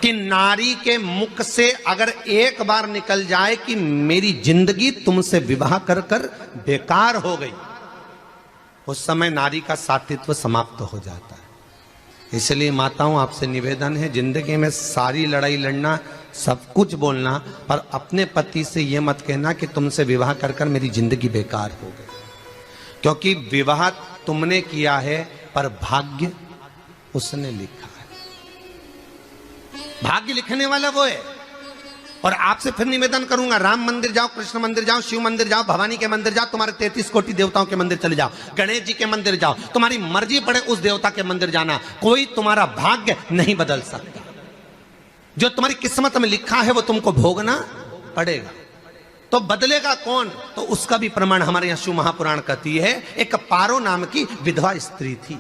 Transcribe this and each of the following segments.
कि नारी के मुख से अगर एक बार निकल जाए कि मेरी जिंदगी तुमसे विवाह कर कर बेकार हो गई, उस समय नारी का साथित्व समाप्त हो जाता है। इसलिए माताओं, आपसे निवेदन है, जिंदगी में सारी लड़ाई लड़ना, सब कुछ बोलना, पर अपने पति से यह मत कहना कि तुमसे विवाह कर कर मेरी जिंदगी बेकार हो गई, क्योंकि विवाह तुमने किया है पर भाग्य उसने लिखा है। भाग्य लिखने वाला वो है। और आपसे फिर निवेदन करूंगा, राम मंदिर जाओ, कृष्ण मंदिर जाओ, शिव मंदिर जाओ, भवानी के मंदिर जाओ, तुम्हारे 33 कोटि देवताओं के मंदिर चले जाओ, गणेश जी के मंदिर जाओ, तुम्हारी मर्जी पड़े उस देवता के मंदिर जाना, कोई तुम्हारा भाग्य नहीं बदल सकता। जो तुम्हारी किस्मत में लिखा है वो तुमको भोगना पड़ेगा। तो बदलेगा कौन? तो उसका भी प्रमाण हमारे यहां शिव महापुराण कहती है। एक पारो नाम की विधवा स्त्री थी।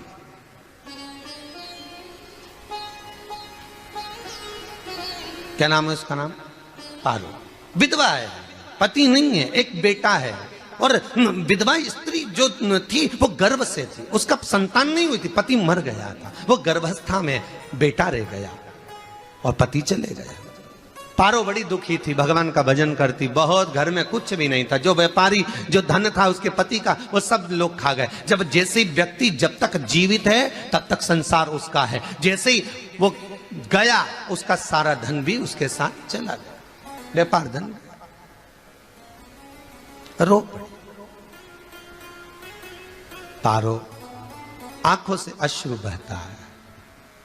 क्या नाम है उसका? नाम पारो। विधवा है, पति नहीं है, एक बेटा है। और विधवा स्त्री जो थी वो गर्भ से थी, उसका संतान नहीं हुई थी, पति मर गया था, वो गर्भावस्था में बेटा रह गया और पति चले गया। पारो बड़ी दुखी थी, भगवान का भजन करती बहुत, घर में कुछ भी नहीं था, जो व्यापारी जो धन था उसके पति का वो सब लोग खा गए। जब जैसे व्यक्ति जब तक जीवित है तब तक संसार उसका है, जैसे ही वो गया उसका सारा धन भी उसके साथ चला गया, व्यापार धन रो पड़ी। पारो आंखों से अश्रु बहता है,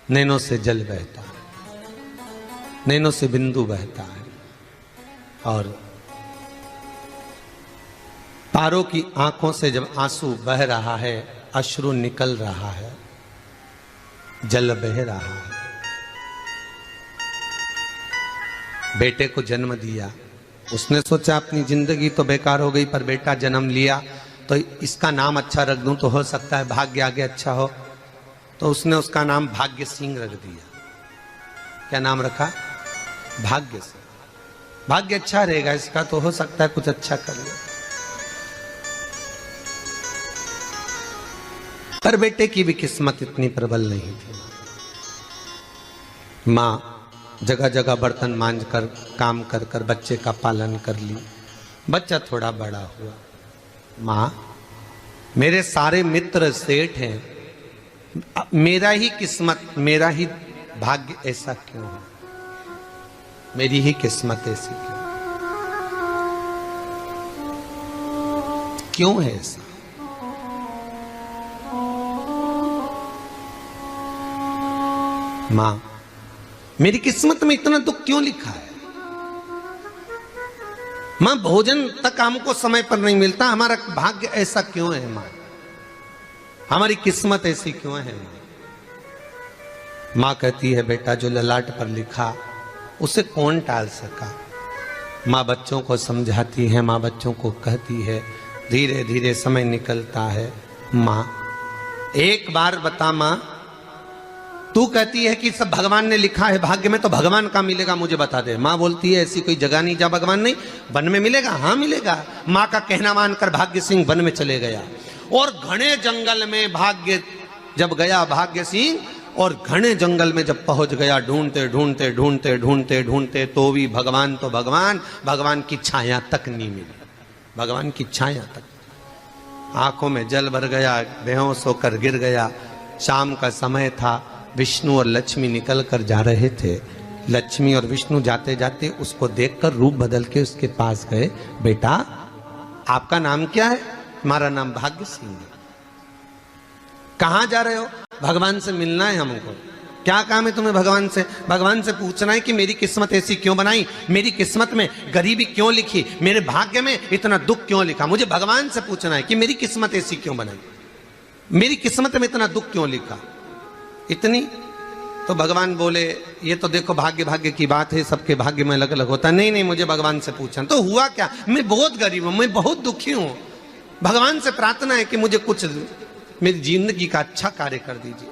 नैनों से जल बहता है, नैनों से बिंदु बहता है, और पारो की आंखों से जब आंसू बह रहा है, अश्रु निकल रहा है, जल बह रहा है। बेटे को जन्म दिया, उसने सोचा अपनी जिंदगी तो बेकार हो गई, पर बेटा जन्म लिया तो इसका नाम अच्छा रख दूं तो हो सकता है भाग्य आगे अच्छा हो। तो उसने उसका नाम भाग्य सिंह रख दिया। क्या नाम रखा? भाग्य सिंह। भाग्य अच्छा रहेगा इसका, तो हो सकता है कुछ अच्छा कर ले। पर बेटे की भी किस्मत इतनी प्रबल नहीं थी। मां जगह जगह बर्तन मांझ कर काम कर कर बच्चे का पालन कर ली। बच्चा थोड़ा बड़ा हुआ, मां मेरे सारे मित्र सेठ हैं, मेरा ही किस्मत, मेरा ही भाग्य ऐसा क्यों है, मेरी ही किस्मत ऐसी क्यों है ऐसा? मां मेरी किस्मत में इतना दुख क्यों लिखा है? मां भोजन तक हमको समय पर नहीं मिलता, हमारा भाग्य ऐसा क्यों है? मां हमारी किस्मत ऐसी क्यों है? मां कहती है बेटा जो ललाट पर लिखा उसे कौन टाल सका। मां बच्चों को समझाती है, मां बच्चों को कहती है, धीरे धीरे समय निकलता है। मां एक बार बता, मां तू कहती है कि सब भगवान ने लिखा है भाग्य में, तो भगवान का मिलेगा मुझे बता दे। मां बोलती है ऐसी कोई जगह नहीं जहां भगवान नहीं, वन में मिलेगा। हाँ मिलेगा। मां का कहना मानकर भाग्य सिंह वन में चले गया, और घने जंगल में भाग्य जब गया भाग्य सिंह, और घने जंगल में जब पहुंच गया, ढूंढते ढूंढते ढूंढते ढूंढते ढूंढते तो भी भगवान तो भगवान, भगवान की छाया तक नहीं मिली। भगवान की छाया तक, आंखों में जल भर गया, बेहोश होकर गिर गया। शाम का समय था, विष्णु और लक्ष्मी निकल कर जा रहे थे। लक्ष्मी और विष्णु जाते जाते उसको देखकर रूप बदल के उसके पास गए। बेटा आपका नाम क्या है? हमारा नाम भाग्य सिंह है। कहां जा रहे हो? भगवान से मिलना है हमको। क्या काम है तुम्हें भगवान से? भगवान से पूछना है कि मेरी किस्मत ऐसी क्यों बनाई, मेरी किस्मत में गरीबी क्यों लिखी, मेरे भाग्य में इतना दुख क्यों लिखा। मुझे भगवान से पूछना है कि मेरी किस्मत ऐसी क्यों बनाई, मेरी किस्मत में इतना दुख क्यों लिखा, इतनी। तो भगवान बोले ये तो देखो भाग्य भाग्य की बात है, सबके भाग्य में अलग अलग होता है। नहीं नहीं, मुझे भगवान से पूछना। तो हुआ क्या? मैं बहुत गरीब हूं, मैं बहुत दुखी हूं, भगवान से प्रार्थना है कि मुझे कुछ मेरी जिंदगी का अच्छा कार्य कर दीजिए।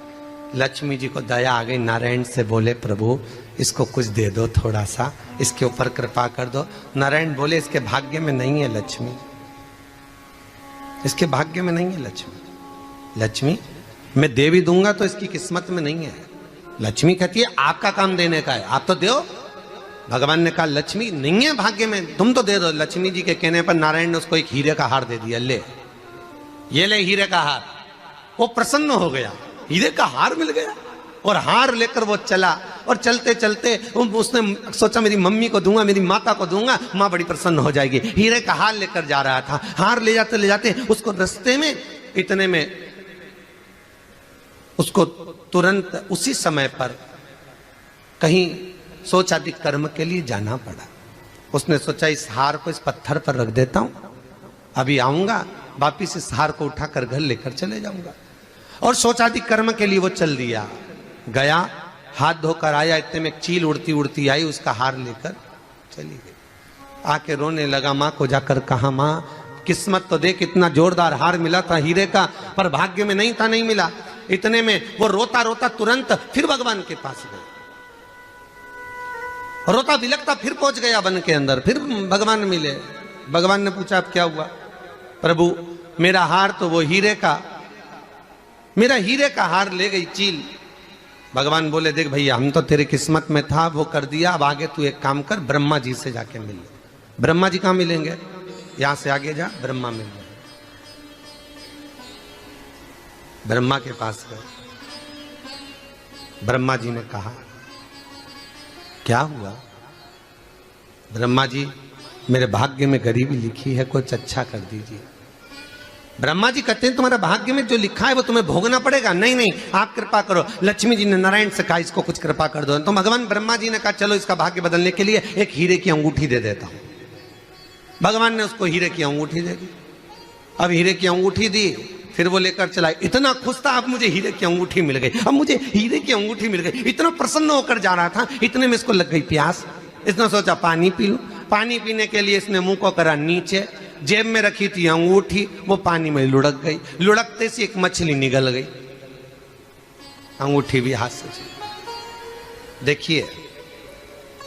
लक्ष्मी जी को दया आ गई, नारायण से बोले प्रभु इसको कुछ दे दो, थोड़ा सा इसके ऊपर कृपा कर दो। नारायण बोले इसके भाग्य में नहीं है लक्ष्मी, इसके भाग्य में नहीं है लक्ष्मी। लक्ष्मी मैं देवी दूंगा तो इसकी किस्मत में नहीं है। लक्ष्मी कहती है आपका काम देने का है, आप तो दो। भगवान ने कहा लक्ष्मी नहीं है भाग्य में, तुम तो दे दो। लक्ष्मी जी के कहने पर नारायण ने उसको एक हीरे का हार दे दिया, ले ये ले हीरे का हार। वो प्रसन्न हो गया, हीरे का हार मिल गया। और हार लेकर वो चला, और चलते चलते उसने सोचा मेरी मम्मी को दूंगा, मेरी माता को दूंगा, माँ बड़ी प्रसन्न हो जाएगी। हीरे का हार लेकर जा रहा था। हार ले जाते उसको रास्ते में इतने में उसको तुरंत उसी समय पर कहीं सोचादि कर्म के लिए जाना पड़ा। उसने सोचा इस हार को इस पत्थर पर रख देता हूं, अभी आऊंगा वापिस इस हार को उठाकर घर लेकर चले जाऊंगा। और सोचादि कर्म के लिए वो चल दिया, गया, हाथ धोकर आया, इतने में एक चील उड़ती उड़ती आई, उसका हार लेकर चली गई। आके रोने लगा, माँ को जाकर कहा माँ किस्मत तो देख, इतना जोरदार हार मिला था हीरे का, पर भाग्य में नहीं था, नहीं मिला। इतने में वो रोता रोता तुरंत फिर भगवान के पास गया, रोता बिलखता फिर पहुंच गया वन के अंदर, फिर भगवान मिले। भगवान ने पूछा अब क्या हुआ? प्रभु मेरा हार तो वो हीरे का, मेरा हीरे का हार ले गई चील। भगवान बोले देख भैया हम तो तेरी किस्मत में था, वो कर दिया, अब आगे तू एक काम कर, ब्रह्मा जी से जाके मिल। ब्रह्मा जी कहां मिलेंगे? यहां से आगे जा, ब्रह्मा मिल गए। ब्रह्मा के पास गए। ब्रह्मा जी ने कहा क्या हुआ? ब्रह्मा जी मेरे भाग्य में गरीबी लिखी है, कुछ अच्छा कर दीजिए। ब्रह्मा जी कहते हैं तुम्हारा भाग्य में जो लिखा है वो तुम्हें भोगना पड़ेगा। नहीं नहीं आप कृपा करो। लक्ष्मी जी ने नारायण से कहा इसको कुछ कृपा कर दो। तो भगवान ब्रह्मा जी ने कहा चलो इसका भाग्य बदलने के लिए एक हीरे की अंगूठी दे देता हूं। भगवान ने उसको हीरे की अंगूठी दे दी। अब हीरे की अंगूठी दी, फिर वो लेकर चला। इतना खुश था, अब मुझे हीरे की अंगूठी मिल गई, अब मुझे हीरे की अंगूठी मिल गई। इतना प्रसन्न होकर जा रहा था, इतने में इसको लग गई प्यास। इसने सोचा पानी पी लूं। पानी पीने के लिए इसने मुंह को करा नीचे, जेब में रखी थी अंगूठी, वो पानी में लुढ़क गई। लुढ़कते से एक मछली निगल गई, अंगूठी भी हाथ से चली। देखिए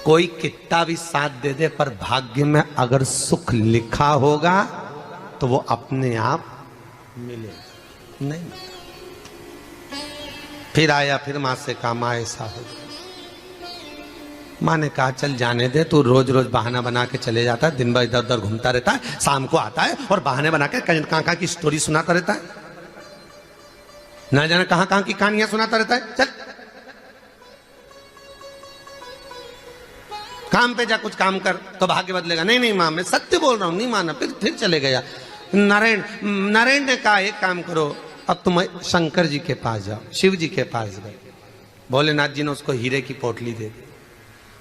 कोई कितना भी साथ दे दे, पर भाग्य में अगर सुख लिखा होगा तो वो अपने आप मिलेगा, नहीं मिलेगा। फिर आया, फिर मां से कहा मां ऐसा हो गया। मां ने कहा चल जाने दे, तू रोज रोज बहाना बना के चले जाता है, दिन भर इधर उधर घूमता रहता है, शाम को आता है और बहाने बना के कहां की स्टोरी सुनाता रहता है, ना जाने कहां की कहानियां सुनाता रहता है। चल काम पे जा, कुछ काम कर तो भाग्य बदलेगा। नहीं नहीं मां मैं सत्य बोल रहा हूं, नहीं माना। फिर चले गया। नारायण ने कहा एक काम करो, अब तुम शंकर जी के पास जाओ। शिव जी के पास गए। भोलेनाथ जी ने उसको हीरे की पोटली दे दी।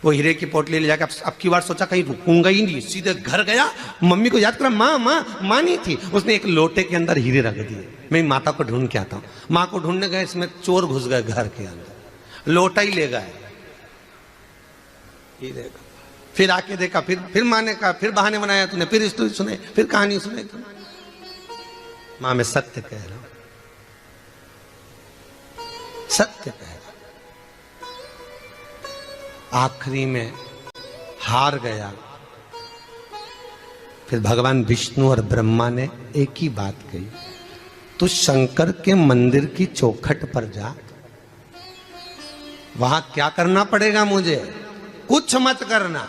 वो हीरे की पोटली ले जाकर अब की बार सोचा कहीं रुकूंगा ही नहीं, सीधे घर गया। मम्मी को याद करा, माँ नहीं थी। उसने एक लोटे के अंदर हीरे रख दिए। मैं माता को ढूंढ के आता हूँ। माँ को ढूंढने गए, इसमें चोर घुस गए घर के अंदर, लोटा ही ले गए हीरे का। फिर आके देखा, फिर माँ ने कहा, फिर बहाने बनाया तूने, फिर स्टोरी सुने, फिर कहानी सुने तूने। माँ मैं सत्य कह रहा हूं, सत्य कह रहा हूं। आखिरी में हार गया। फिर भगवान विष्णु और ब्रह्मा ने एक ही बात कही, तू शंकर के मंदिर की चौखट पर जा। वहां क्या करना पड़ेगा मुझे? कुछ मत करना,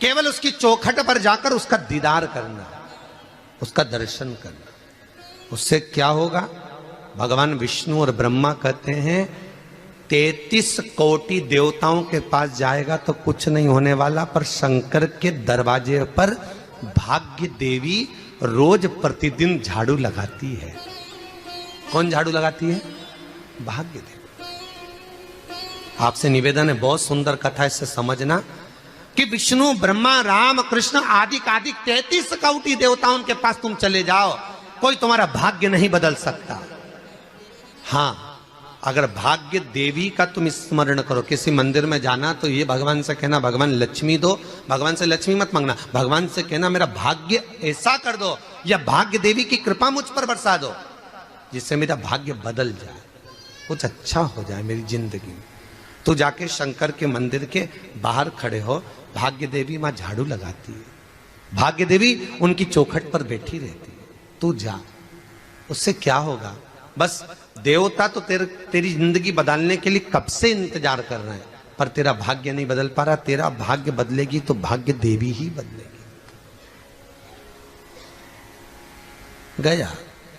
केवल उसकी चौखट पर जाकर उसका दीदार करना, उसका दर्शन करना। उससे क्या होगा? भगवान विष्णु और ब्रह्मा कहते हैं 33 कोटि देवताओं के पास जाएगा तो कुछ नहीं होने वाला, पर शंकर के दरवाजे पर भाग्य देवी रोज प्रतिदिन झाड़ू लगाती है। कौन झाड़ू लगाती है? भाग्य देवी। आपसे निवेदन है, बहुत सुंदर कथा, इससे समझना कि विष्णु ब्रह्मा राम कृष्ण आदि 33 कोटि देवताओं के पास तुम चले जाओ, कोई तुम्हारा भाग्य नहीं बदल सकता। हाँ अगर भाग्य देवी का तुम स्मरण करो, किसी मंदिर में जाना तो ये भगवान से कहना भगवान लक्ष्मी दो। भगवान से लक्ष्मी मत मांगना, भगवान से कहना मेरा भाग्य ऐसा कर दो, या भाग्य देवी की कृपा मुझ पर बरसा दो जिससे मेरा भाग्य बदल जाए, कुछ अच्छा हो जाए मेरी जिंदगी में। तो जाके शंकर के मंदिर के बाहर खड़े हो, भाग्य देवी मां झाड़ू लगाती है, भाग्य देवी उनकी चौखट पर बैठी रहती है। तू जा, उससे क्या होगा? बस देवता तो तेरी जिंदगी बदलने के लिए कब से इंतजार कर रहे हैं, पर तेरा भाग्य नहीं बदल पा रहा। तेरा भाग्य बदलेगी तो भाग्य देवी ही बदलेगी। गया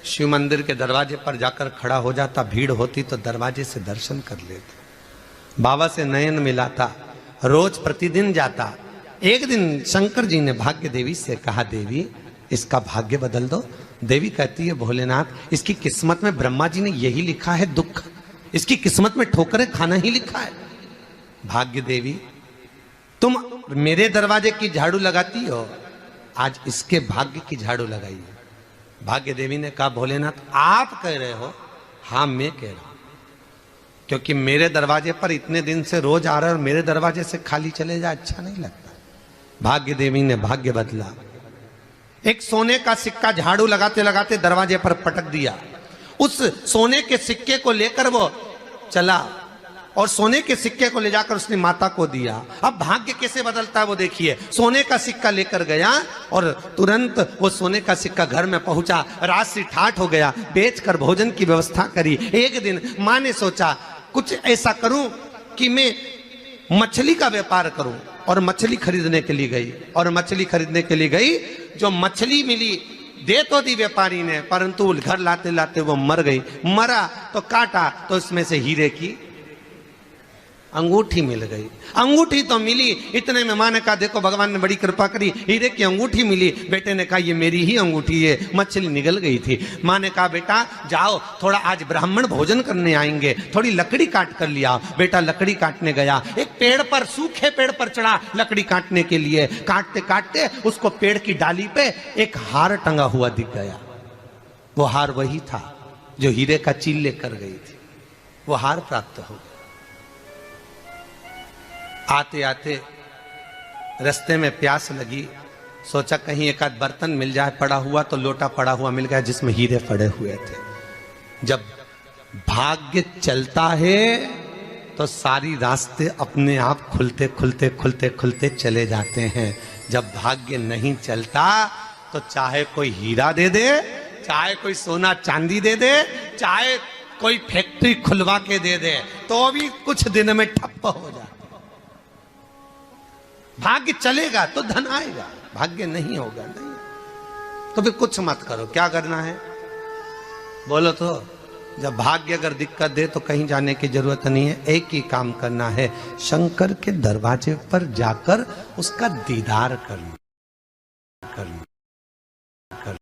शिव मंदिर के दरवाजे पर जाकर खड़ा हो जाता, भीड़ होती तो दरवाजे से दर्शन कर लेता, बाबा से नयन मिलाता, रोज प्रतिदिन जाता। एक दिन शंकर जी ने भाग्य देवी से कहा, देवी इसका भाग्य बदल दो। देवी कहती है, भोलेनाथ इसकी किस्मत में ब्रह्मा जी ने यही लिखा है दुख, इसकी किस्मत में ठोकरें खाना ही लिखा है। भाग्य देवी तुम मेरे दरवाजे की झाड़ू लगाती हो, आज इसके भाग्य की झाड़ू लगाइए। भाग्य देवी ने कहा, भोलेनाथ आप कह रहे हो? हाँ मैं कह रहा हूं, क्योंकि मेरे दरवाजे पर इतने दिन से रोज आ रहा है और मेरे दरवाजे से खाली चले जाए अच्छा नहीं लगता। भाग्य देवी ने भाग्य बदला। एक सोने का सिक्का झाड़ू लगाते लगाते दरवाजे पर पटक दिया। उस सोने के सिक्के को लेकर वो चला और सोने के सिक्के को ले जाकर उसने माता को दिया। अब भाग्य कैसे बदलता है वो देखिए। सोने का सिक्का लेकर गया और तुरंत वो सोने का सिक्का घर में पहुंचा। रात से ठाठ हो गया, बेचकर भोजन की व्यवस्था करी। एक दिन मां ने सोचा कुछ ऐसा करूं कि मैं मछली का व्यापार करूं, और मछली खरीदने के लिए गई। और मछली खरीदने के लिए गई, जो मछली मिली दे तो दी व्यापारी ने, परंतु घर लाते लाते वो मर गई। मरा तो काटा तो उसमें से हीरे की अंगूठी मिल गई। अंगूठी तो मिली, इतने में मां ने कहा, देखो भगवान ने बड़ी कृपा करी, हीरे की अंगूठी मिली। बेटे ने कहा, ये मेरी ही अंगूठी है। मछली निगल गई थी। मां ने कहा, बेटा जाओ, थोड़ा आज ब्राह्मण भोजन करने आएंगे, थोड़ी लकड़ी काट कर लिया। बेटा लकड़ी काटने गया, एक पेड़ पर, सूखे पेड़ पर चढ़ा लकड़ी काटने के लिए। काटते काटते उसको पेड़ की डाली पे एक हार टंगा हुआ दिख गया। वो हार वही था जो हीरे का चील लेकर गई थी। वो हार प्राप्त हो गया। आते आते रास्ते में प्यास लगी, सोचा कहीं एक आध बर्तन मिल जाए पड़ा हुआ, तो लोटा पड़ा हुआ मिल गया जिसमें हीरे पड़े हुए थे। जब भाग्य चलता है तो सारी रास्ते अपने आप खुलते खुलते खुलते खुलते चले जाते हैं। जब भाग्य नहीं चलता तो चाहे कोई हीरा दे दे, चाहे कोई सोना चांदी दे दे, चाहे कोई फैक्ट्री खुलवा के दे दे, तो भी कुछ दिन में ठप्प हो जाए। भाग्य चलेगा तो धन आएगा, भाग्य नहीं होगा नहीं, तो फिर कुछ मत करो। क्या करना है बोलो तो? जब भाग्य अगर दिक्कत दे तो कहीं जाने की जरूरत नहीं है, एक ही काम करना है, शंकर के दरवाजे पर जाकर उसका दीदार करना।